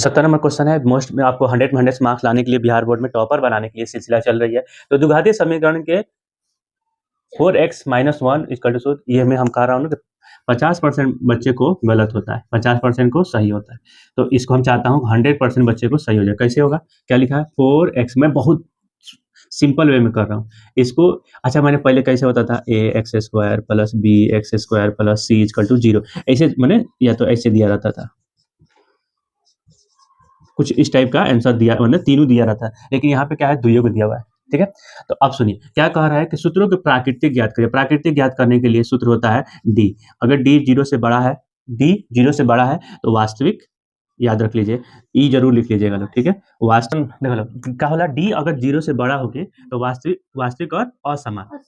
70 number question है। Most में आपको 100 में 100 मार्क्स लाने के लिए बिहार बोर्ड में टॉपर बनाने के लिए सिलसिला चल रही है। तो द्विघातीय समीकरण के 4x - 1 = ये मैं हम कह रहा हूँ ना कि 50% बच्चे को गलत होता है, 50% को सही होता है। तो इसको हम चाहता हूँ 100% बच्चे को सही हो जाए। कैसे होगा? क्या लिखा है? 4x, मैं बहुत सिंपल वे में कर रहा हूँ इसको। अच्छा, मैंने पहले कैसे होता था, ax² + bx² + c = 0, ऐसे मैंने या तो ऐसे दिया रहता था, कुछ इस टाइप का आंसर दिया, मतलब तीनों दिया रहता है। लेकिन यहाँ पे क्या है, दुइयों को दिया हुआ है। ठीक है, तो अब सुनिए क्या कह रहा है कि सूत्रों के प्राकृतिक ज्ञात करिए। प्राकृतिक ज्ञात करने के लिए सूत्र होता है d। अगर d 0 से बड़ा है, d 0 से बड़ा है तो वास्तविक, याद रख लीजिए, ई जरूर लिख लीजिएगा लोग। ठीक है, वास्तव देखो लोग क्या होला, डी अगर 0 से बड़ा होके तो वास्तविक, वास्तविक और असमान।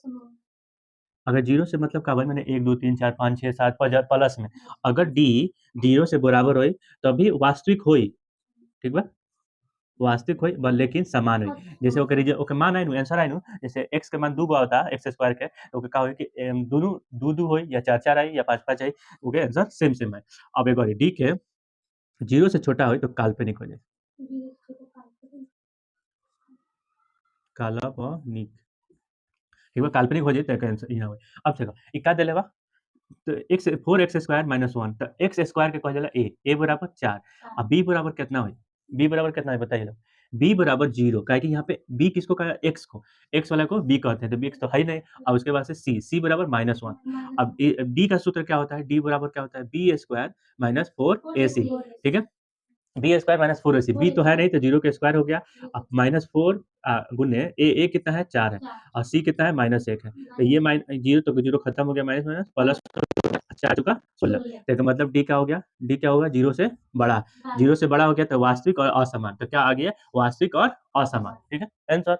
अगर 0 से मतलब का भाई, मैंने 1 2 3 4 5 6 7 प्लस में, अगर डी 0 से बराबर होई तभी वास्तविक होई। ठीक बा, वास्तविक होई लेकिन समान होई। जैसे ओके रीजन, ओके मान आइनु, आंसर आइनु, जैसे x के मान 2 गो होता है, x² के, तो ओके का होई कि दोनों 2 2 होई या 4 4 आई या 5 5 आई, ओके आंसर सेम सेम है। अब एक बार डी के 0 से छोटा होई तो काल्पनिक हो जाए, काल्पनिक। ठीक बा, काल्पनिक हो जाए तो एकर आंसर इहाँ होई। अब देखो ई का देले बा, तो x 4x² - 1, तो x² के कहल जाला a बराबर 4 और b बराबर कितना होई? b बराबर कितना है बताइए लोग? b बराबर 0, काहे कि यहाँ पे b किसको कहा? x को, x वाला को b कहते हैं, तो x तो है ही नहीं। अब उसके बाद से c बराबर -1। अब d का सूत्र क्या होता है? d बराबर क्या होता है? b² - 4ac। ठीक है, b² - 4ac, b तो है नहीं तो 0 का स्क्वायर हो गया। अब -4 गुने a कितना है? 4 है और c कितना है? -1 है। तो ये 0 तो 0 खत्म हो गया, माइनस प्लस 4 चौका 16। तो इसका मतलब डी क्या हो गया? डी क्या होगा? 0 से बड़ा। 0 से बड़ा हो गया तो वास्तविक और असमान। तो क्या आ गया? वास्तविक और असमान। ठीक है, आंसर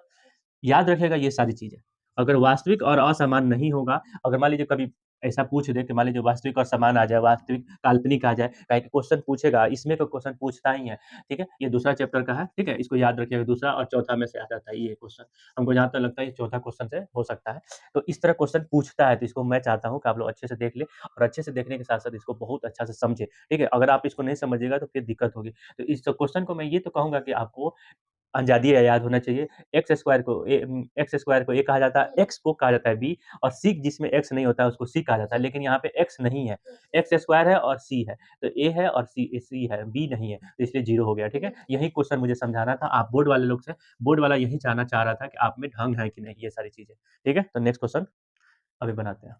याद रखिएगा ये सारी चीजें। अगर वास्तविक और असमान नहीं होगा, अगर मान लीजिए कभी ऐसा पूछ दे कि मान लीजिए वास्तविक और समान आ जाए, वास्तविक काल्पनिक आ जाए, काहे कि क्वेश्चन पूछेगा, इसमें तो क्वेश्चन पूछता ही है। ठीक है, ये दूसरा चैप्टर का है। ठीक है, इसको याद रखिएगा, दूसरा और चौथा में से आ जाता है ये क्वेश्चन। हमको जहाँ तक लगता है ये चौथा क्वेश्चन से हो सकता है। तो इस तरह क्वेश्चन पूछता है, तो इसको मैं चाहता हूँ कि आप लोग अच्छे से देख लें और अच्छे से देखने के साथ-साथ इसको बहुत अच्छा से समझें। ठीक है, अगर आप इसको नहीं समझिएगा तो फिर दिक्कत होगी। तो इस क्वेश्चन को मैं ये तो कहूँगा कि आपको अंजादी याद होना चाहिए। एक्स स्क्वायर को ए कहा जाता है, एक्स को कहा जाता है बी, और सी जिसमें एक्स नहीं होता है उसको सी कहा जाता है। लेकिन यहाँ पे एक्स नहीं है, एक्स स्क्वायर है और सी है। तो ए है और सी है, बी नहीं है, तो इसलिए 0 हो गया। ठीक है? यही क्वेश्चन मुझे समझाना था आप बोर्ड वाले लोग से। बोर्ड वाला यही जानना चाह रहा था कि आप में ढंग है कि नहीं, ये सारी चीज़ें। ठीक है? तो नेक्स्ट क्वेश्चन अभी बनाते हैं।